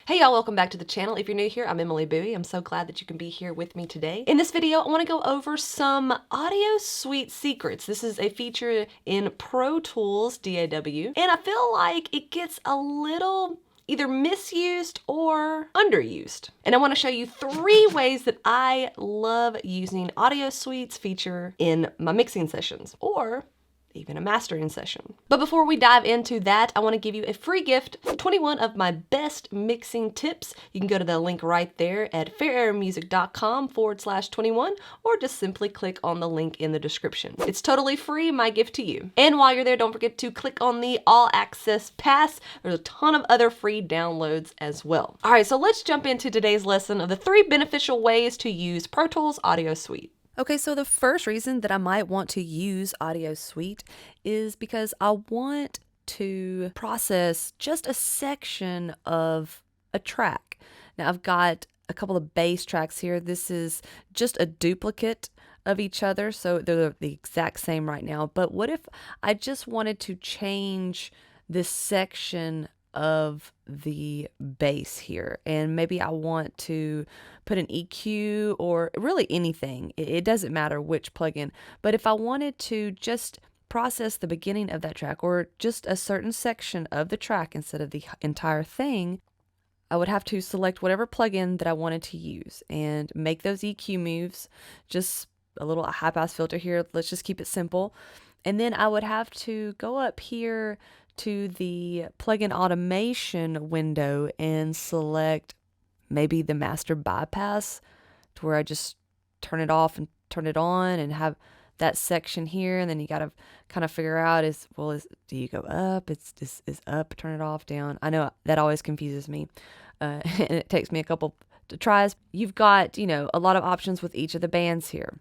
Hey y'all, welcome back to the channel. If you're new here, I'm Emily Bowie. I'm so glad that you can be here with me today. In this video, I want to go over some AudioSuite secrets. This is a feature in Pro Tools DAW, and I feel like it gets a little either misused or underused. And I want to show you 3 ways that I love using AudioSuite's feature in my mixing sessions, or even a mastering session. But before we dive into that, I want to give you a free gift, 21 of my best mixing tips. You can go to the link right there at faireairmusic.com/21, or just simply click on the link in the description. It's totally free, my gift to you. And while you're there, don't forget to click on the All Access Pass. There's a ton of other free downloads as well. All right, so let's jump into today's lesson of the 3 beneficial ways to use Pro Tools AudioSuite. Okay, so the first reason that I might want to use AudioSuite is because I want to process just a section of a track. Now I've got a couple of bass tracks here. This is just a duplicate of each other, so they're the exact same right now. But what if I just wanted to change this section of the bass here, and maybe I want to put an EQ or really anything. It doesn't matter which plugin, but if I wanted to just process the beginning of that track or just a certain section of the track instead of the entire thing, I would have to select whatever plugin that I wanted to use and make those EQ moves, just a little high pass filter here. Let's just keep it simple. And then I would have to go up here to the plugin automation window and select maybe the master bypass, to where I just turn it off and turn it on and have that section here. And then you got to kind of figure out do you go up? Is up, turn it off, down. I know that always confuses me. And it takes me a couple tries. You've got, a lot of options with each of the bands here.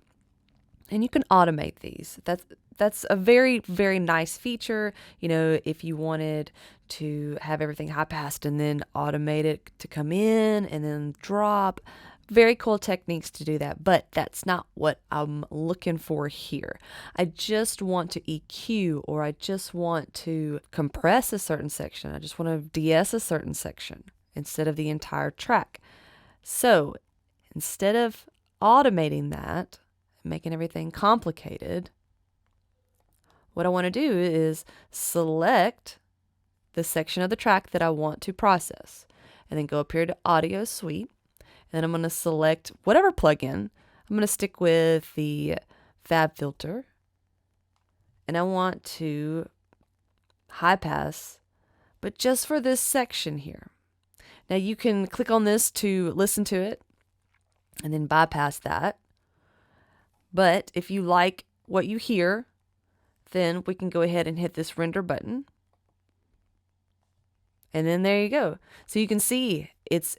And you can automate these. That's a very, very nice feature. If you wanted to have everything high passed and then automate it to come in and then drop. Very cool techniques to do that, but that's not what I'm looking for here. I just want to EQ, or I just want to compress a certain section. I just want to DS a certain section instead of the entire track. So instead of automating that, making everything complicated, what I want to do is select the section of the track that I want to process, and then go up here to AudioSuite, and then I'm going to select whatever plugin. I'm going to stick with the Fab filter, and I want to high pass, but just for this section here. Now you can click on this to listen to it and then bypass that. But if you like what you hear, then we can go ahead and hit this render button. And then there you go. So you can see it's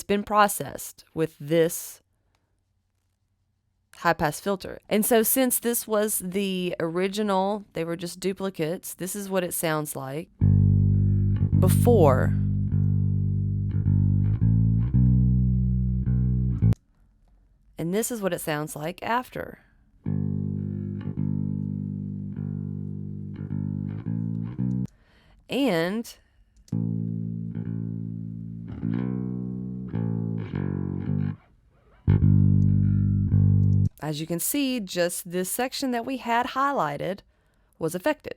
been processed with this high pass filter. And so since this was the original, they were just duplicates, this is what it sounds like before. And this is what it sounds like after. And as you can see, just this section that we had highlighted was affected.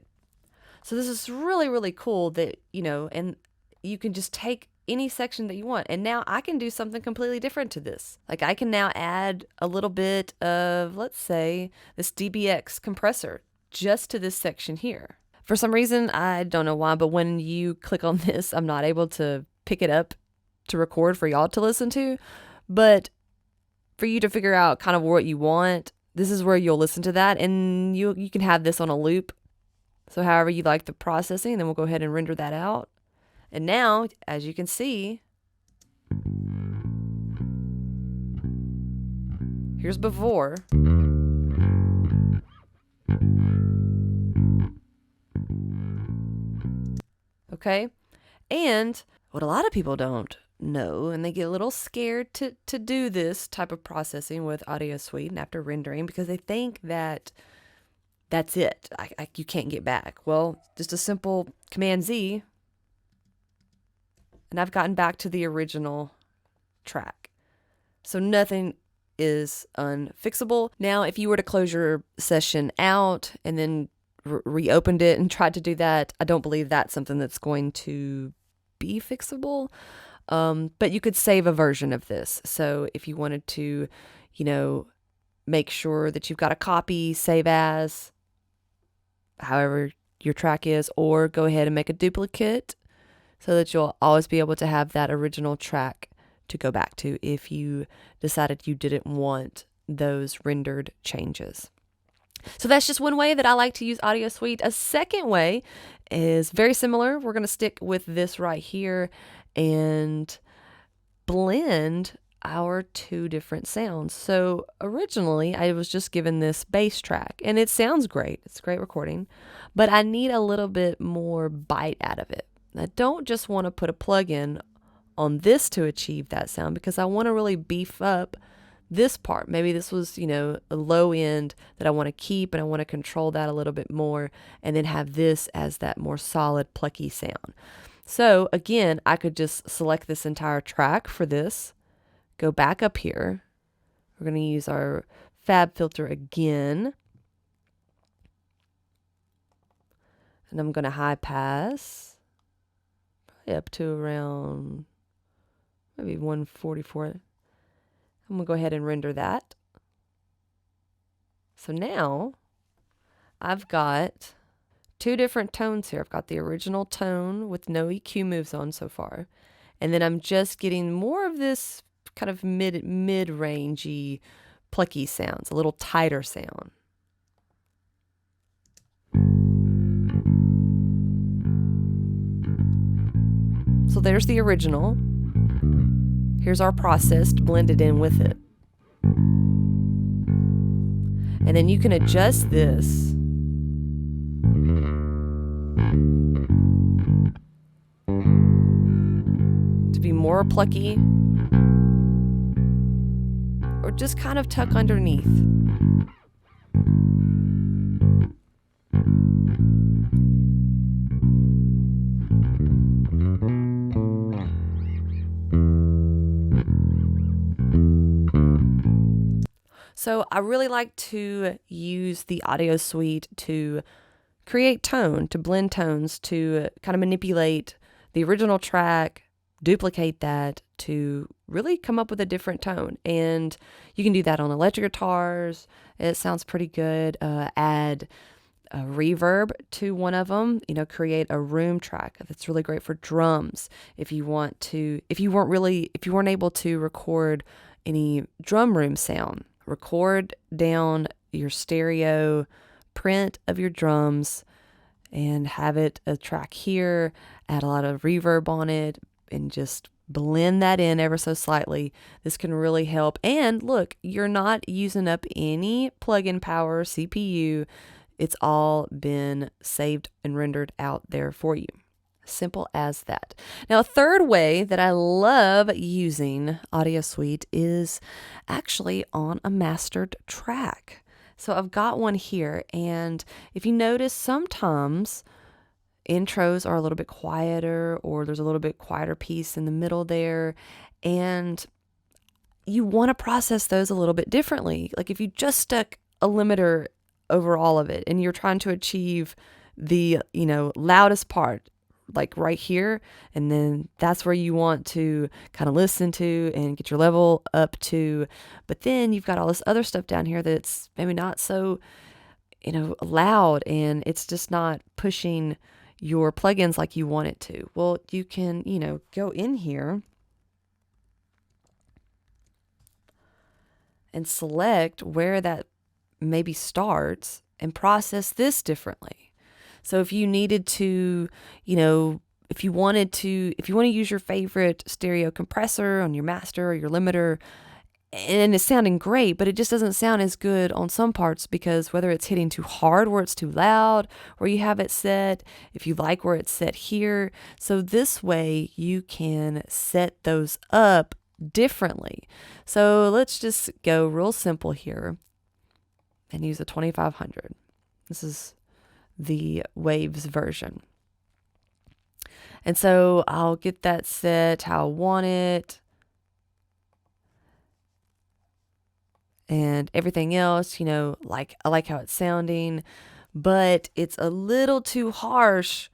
So this is really, really cool that, and you can just take any section that you want. And now I can do something completely different to this. Like I can now add a little bit of, let's say, this DBX compressor just to this section here. For some reason, I don't know why, but when you click on this, I'm not able to pick it up to record for y'all to listen to. But for you to figure out kind of what you want, this is where you'll listen to that, and you can have this on a loop. So however you like the processing, then we'll go ahead and render that out. And now, as you can see, here's before. Okay? And what a lot of people don't know, and they get a little scared to do this type of processing with AudioSuite and after rendering, because they think that that's it. You can't get back. Well, just a simple Command Z and I've gotten back to the original track. So nothing is unfixable. Now, if you were to close your session out and then reopened it and tried to do that, I don't believe that's something that's going to be fixable. But you could save a version of this. So if you wanted to, make sure that you've got a copy, save as, however your track is, or go ahead and make a duplicate so that you'll always be able to have that original track to go back to if you decided you didn't want those rendered changes. So that's just one way that I like to use AudioSuite. A second way is very similar. We're going to stick with this right here and blend our two different sounds. So originally I was just given this bass track and it sounds great. It's great recording, but I need a little bit more bite out of it. I don't just want to put a plug-in on this to achieve that sound because I want to really beef up this part. Maybe this was, a low end that I want to keep and I want to control that a little bit more and then have this as that more solid plucky sound. So again, I could just select this entire track for this, go back up here. We're going to use our fab filter again. And I'm going to high pass probably up to around maybe 144. I'm going to go ahead and render that. So now I've got two different tones here. I've got the original tone with no EQ moves on so far. And then I'm just getting more of this kind of mid-rangey plucky sounds, a little tighter sound. So there's the original. Here's our processed blended in with it. And then you can adjust this to be more plucky or just kind of tuck underneath. So I really like to use the AudioSuite to create tone, to blend tones, to kind of manipulate the original track, duplicate that to really come up with a different tone. And you can do that on electric guitars. It sounds pretty good. Add a reverb to one of them, create a room track that's really great for drums. If you weren't able to record any drum room sound, record down your stereo print of your drums and have it a track here, add a lot of reverb on it, and just blend that in ever so slightly. This can really help. And look, you're not using up any plug-in power, CPU. It's all been saved and rendered out there for you. Simple as that. Now, a third way that I love using AudioSuite is actually on a mastered track. So I've got one here, and if you notice, sometimes intros are a little bit quieter, or there's a little bit quieter piece in the middle there, and you want to process those a little bit differently. Like if you just stuck a limiter over all of it and you're trying to achieve the, loudest part, like right here, and then that's where you want to kind of listen to and get your level up to, but then you've got all this other stuff down here that's maybe not so, loud, and it's just not pushing your plugins like you want it to. Well, you can, go in here and select where that maybe starts and process this differently. So if you needed to, if you want to use your favorite stereo compressor on your master or your limiter, and it's sounding great, but it just doesn't sound as good on some parts because whether it's hitting too hard where it's too loud, where you have it set, if you like where it's set here. So this way you can set those up differently. So let's just go real simple here and use a 2500. This is the Waves version. And so I'll get that set how I want it. And everything else, you know, like I like how it's sounding, but it's a little too harsh,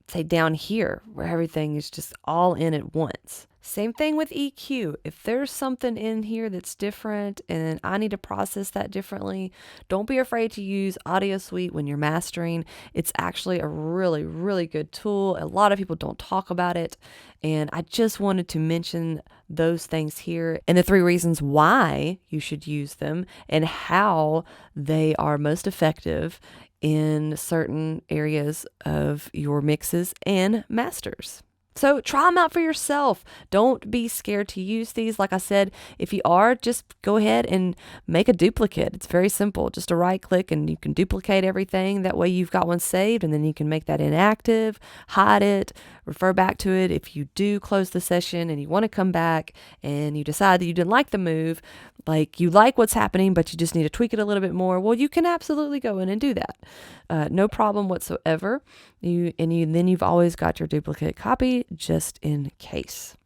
say down here, where everything is just all in at once. Same thing with EQ. If there's something in here that's different and I need to process that differently, don't be afraid to use AudioSuite when you're mastering. It's actually a really, really good tool. A lot of people don't talk about it. And I just wanted to mention those things here and the 3 reasons why you should use them and how they are most effective in certain areas of your mixes and masters. So try them out for yourself. Don't be scared to use these. Like I said, if you are, just go ahead and make a duplicate. It's very simple. Just a right click and you can duplicate everything. That way you've got one saved and then you can make that inactive, hide it, refer back to it. If you do close the session and you want to come back and you decide that you didn't like the move, like you like what's happening, but you just need to tweak it a little bit more, well, you can absolutely go in and do that. No problem whatsoever. Then you've always got your duplicate copy just in case.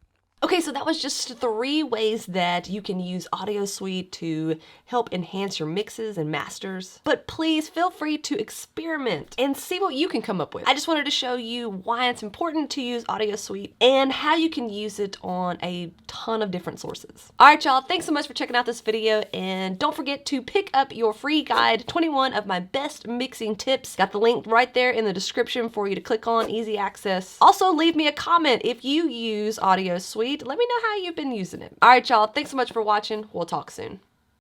Okay, so that was just 3 ways that you can use AudioSuite to help enhance your mixes and masters. But please feel free to experiment and see what you can come up with. I just wanted to show you why it's important to use AudioSuite and how you can use it on a ton of different sources. All right, y'all, thanks so much for checking out this video, and don't forget to pick up your free guide, 21 of my best mixing tips. Got the link right there in the description for you to click on, easy access. Also, leave me a comment if you use AudioSuite. Let me know how you've been using it. All right, y'all. Thanks so much for watching. We'll talk soon.